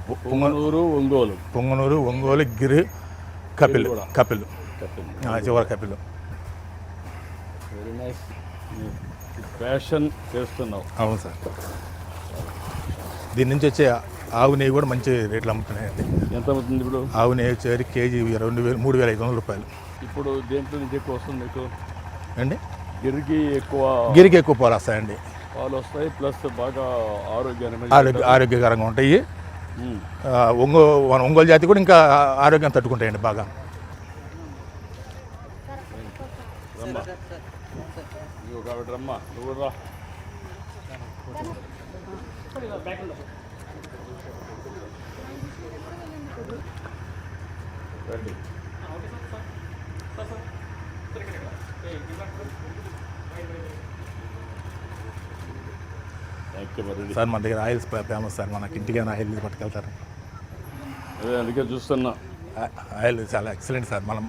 పొంగనూరు ఒంగోలు గిరి కపిల్ చివరి Kapil. Very nice. Fashion చేస్తున్నావు. అవును సార్. దీని నుంచి వచ్చే ఆవు నెయ్యి కూడా మంచి రేట్లు అమ్ముతున్నాయండి. ఎంత అవుతుంది ఇప్పుడు? ఆవు నెయ్యి వచ్చేసరికి కేజీ 3,500 రూపాయలు. ఇప్పుడు దేంట్లో నుంచి ఎక్కువ వస్తుంది మీకు అండి? గిరికి ఎక్కువ పాలు వస్తాయండి. పాలు వస్తాయి, ప్లస్ బాగా ఆరోగ్యకరంగా ఉంటాయి. ఒంగోలు జాతి కూడా ఇంకా ఆరోగ్యం తట్టుకుంటాయండి బాగా. రమ్మా నువ్వు రా. సార్ మన దగ్గర ఆయిల్స్ ఫేమస్ సార్. మనకి ఇంటికి ఆయిల్ పట్టుకెళ్తారు. అదే అందుకే చూస్తున్నా. ఆయిల్ చాలా ఎక్సలెంట్ సార్. మనం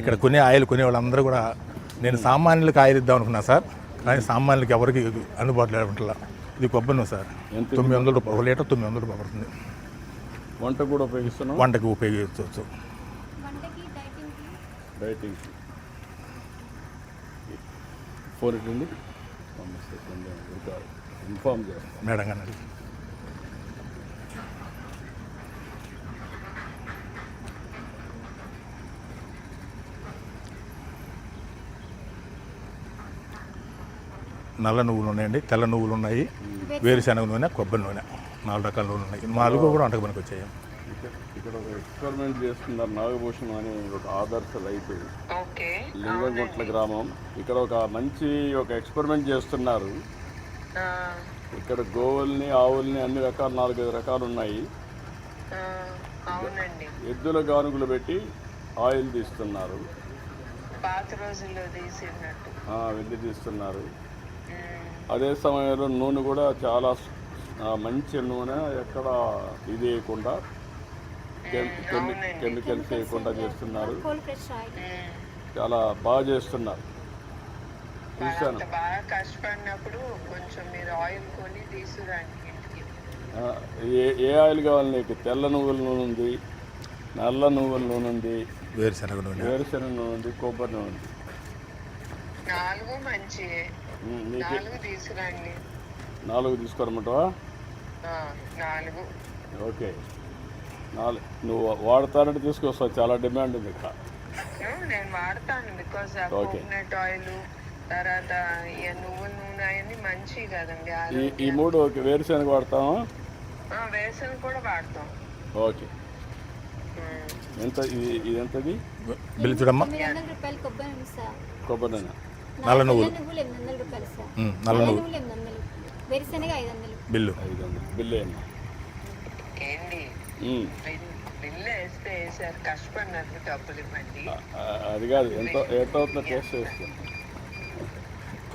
ఇక్కడ ఆయిల్ కొనే వాళ్ళందరూ కూడా, నేను సామాన్యులకు ఆయిల్ ఇద్దాం అనుకున్నా సార్, కానీ సామాన్యులకి ఎవరికి అందుబాటులో ఉంటుందా. ఇది కొబ్బరి నూనె సార్. 900 రూపాయలు, 1 లీటర్ 900 రూపాయలు పడుతుంది. వంట కూడా ఉపయోగిస్తున్నాం. వంటకి ఉపయోగించవచ్చు. డైటింగ్ ఫోన్ ఇట్లండి ఇన్ఫార్మ్ చేస్తాం మేడం గారు. నల్ల నువ్వులు ఉన్నాయండి, తెల్ల నువ్వులు ఉన్నాయి, వేరుశనగ నూనె, కొబ్బరి నూనె, 4 రకాల నూనెలు ఉన్నాయి. 4 కూడా వంటకు పనికి వచ్చాయి. ఇక్కడ ఒక ఎక్స్పెరిమెంట్ చేస్తున్నారు. నాగభూషణం అని ఒక ఆదర్శ రైతు, లింగంగుట్ల గ్రామం. ఇక్కడ ఒక మంచి ఎక్స్పెరిమెంట్ చేస్తున్నారు. ఇక్కడ గోవుల్ని, ఆవుల్ని అన్ని రకాలు 4-5 రకాలు ఉన్నాయి. ఎద్దుల గానుగులు పెట్టి ఆయిల్ తీస్తున్నారు. వెళ్ళి తీస్తున్నారు. అదే సమయంలో నూనె కూడా చాలా మంచి నూనె, ఎక్కడ ఇది వేయకుండా, కెమికల్స్ వేయకుండా చేస్తున్నారు. చాలా బాగా చేస్తున్నారు. చూశాను. ఏ ఆయిల్ కావాలి నీకు? తెల్ల నువ్వుల నూనె ఉంది, నల్ల నువ్వుల నూనె ఉంది, వేరుశనగ నూనె ఉంది, కొబ్బరి నూనె ఉంది. 4 తీసుకోరమంటావా? ఓకే. 4 నువ్వు వాడతానంటే తీసుకొస్తావు. చాలా డిమాండ్ ఉంది ఇక్కడ. నేను వాడతాను. బికాజ్ కోకోనట్ ఆయిల్, తర్వాత నువ్వుల నూనె అవన్నీ మంచివి కదండి. ఈ 3 ఓకే. వేరుశనగ వాడతామా? వేరుశనగ కూడా వాడతాం. ఓకే. ఎంత ఇది? ఎంతది బిల్లు చూడమ్మా. కొబ్బరి నూనె, నల్ల నువ్వులు 800 రూపాయలు సార్. నల్ల నువ్వులు 800, వేరుశనగ 500. బిల్లు 500. బిల్లు ఏంటి? బిల్లు వేస్తే సార్ కష్టపడినట్టు డబ్బులు ఇవ్వండి. అది కాదు, ఎంత అవుతుందో టేస్ట్ చేస్తాను.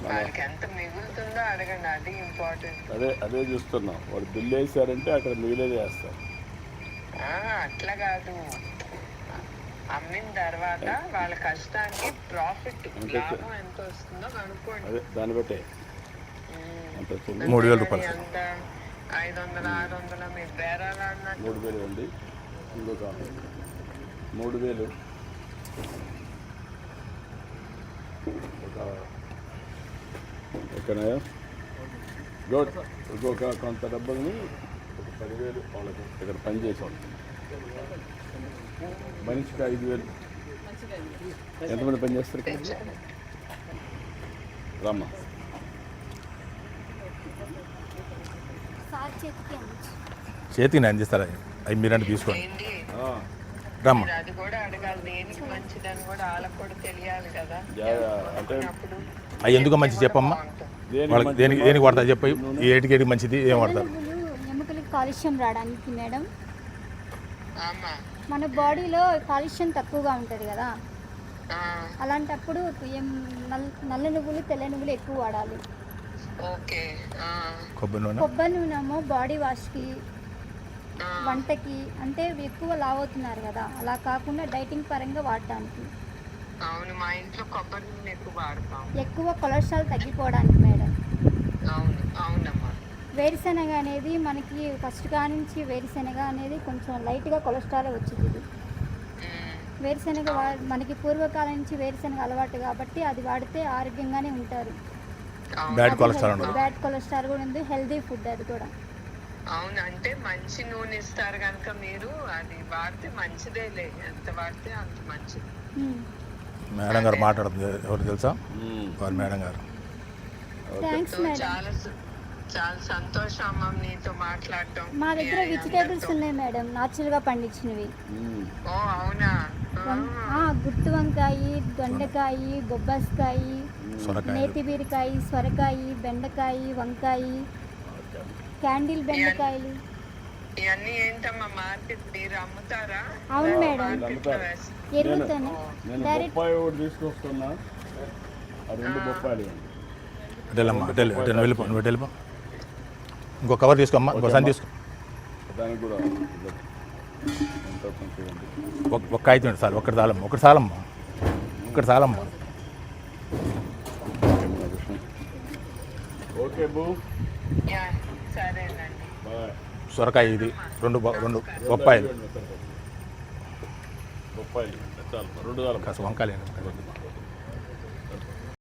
వాళ్ళకి ఎంత మిగులుతుందో అడగండి. అది ఇంపార్టెంట్. అదే చూస్తున్నాం. వాళ్ళు బిల్లు వేసారంటే అక్కడ మిగిలేదే వేస్తారు. అట్లా కాదు, అమ్మిన తర్వాత వాళ్ళ కష్టానికి ప్రాఫిట్, లాభం ఎంత వస్తుందో కనుక్కోండి. అదే దాన్ని బట్టే 3,000 రూపాయలు. ఎంత 500, 600 మీరు బేరాలు అన్నట్టు. 3,000 అండి. ఇంకొక 3,000. ఓకేనా? గుడ్. ఇంకొక కొంత డబ్బుల్ని 10,000 వాళ్ళకి ఇక్కడ పని చేసేవాళ్ళు. మనిషికి 5,000. ఎంతమంది పని చేస్తారు? రామ్మా. చేతికి నేను అందిస్తారా? అవి మీరంటే తీసుకోండి. రమ్మా. అది కూడా అడగాలి. దేనికి మంచిదని కూడా వాళ్ళకి కూడా తెలియాలి కదా. అంటే అవి ఎందుకు మంచి చెప్పమ్మా. వాళ్ళకి దేనికి వాడతారు చెప్పి, ఏటికి మంచిది, ఏం వాడతారు? ఎముకలకి కాలుష్యం రావడానికి మేడం. మన బాడీలో కాలుష్యం తక్కువగా ఉంటుంది కదా, అలాంటప్పుడు నల్ల నువ్వులు, తెల్ల నువ్వులు ఎక్కువ వాడాలి. కొబ్బరి నూనెమో బాడీ వాష్కి, వంటకి, అంటే ఎక్కువ లావ్ అవుతున్నారు కదా, అలా కాకుండా డైటింగ్ పరంగా వాడడానికి. అవును, మా ఇంట్లో కొబ్బరి నూనె ఎక్కువ వాడతాం. ఎక్కువ కొలెస్ట్రాల్ తగ్గిపోవడానికి మేడం. అవును, అవునమ్మా. వేరుశనగ అనేది మనకి ఫస్ట్ నుంచి వేరుశనగ అనేది కొంచెం లైట్గా కొలెస్ట్రాల్ వచ్చింది ఇది. వేరుశనగ మనకి పూర్వకాలం నుంచి వేరుశనగ అలవాటు కాబట్టి అది వాడితే ఆరోగ్యంగానే ఉంటారు. బ్యాడ్ కొలెస్ట్రాల్ ఉండదు. బ్యాడ్ కొలెస్ట్రాల్ కూడా ఉంది, హెల్దీ ఫుడ్ అది కూడా. అవును, అంటే మంచి నూనె ఇస్తారు కనుక మీరు అది వాడితే మంచిదేలే, ఎంత వాడితే అంత మంచిది. మేడం గారు మాట్లాడుతుంది, ఎవరు తెలుసా? వారు మేడం గారు. Thanks madam. చాలా చాలా సంతోషం అమ్మ నీతో మాట్లాడటం. మా దగ్గర వెజిటేబుల్స్ ఉన్నాయి మేడం, న్యాచురల్గా పండించినవి. ఓ అవునా? గుత్తి వంకాయ, దొండకాయ, బొబ్బాస్కాయ, నేతి బీరకాయ, సొరకాయ, బెండకాయ, వంకాయ, క్యాండిల్ బెండకాయలు. ఇవన్నీ ఏంటమ్మా మార్కెట్ మీరు అమ్ముతారా? అవును మేడం, ఎరుగుతాను డైరెక్ట్. తీసుకొస్తున్నా, వెళ్ళిపో. ఇంకో కవర్ తీసుకోమ్మా, ఇంకోసారి తీసుకో. దానికి కూడా ఒక కాగితం సార్, ఒకటి చాలమ్మా. ఓకే బూ, సరేనండి. బాయ్. సొరకాయ ఇది, రెండు బొప్పాయిలు, బొప్పాయిలు చాలు, 2 కాస్త వంకాయలు.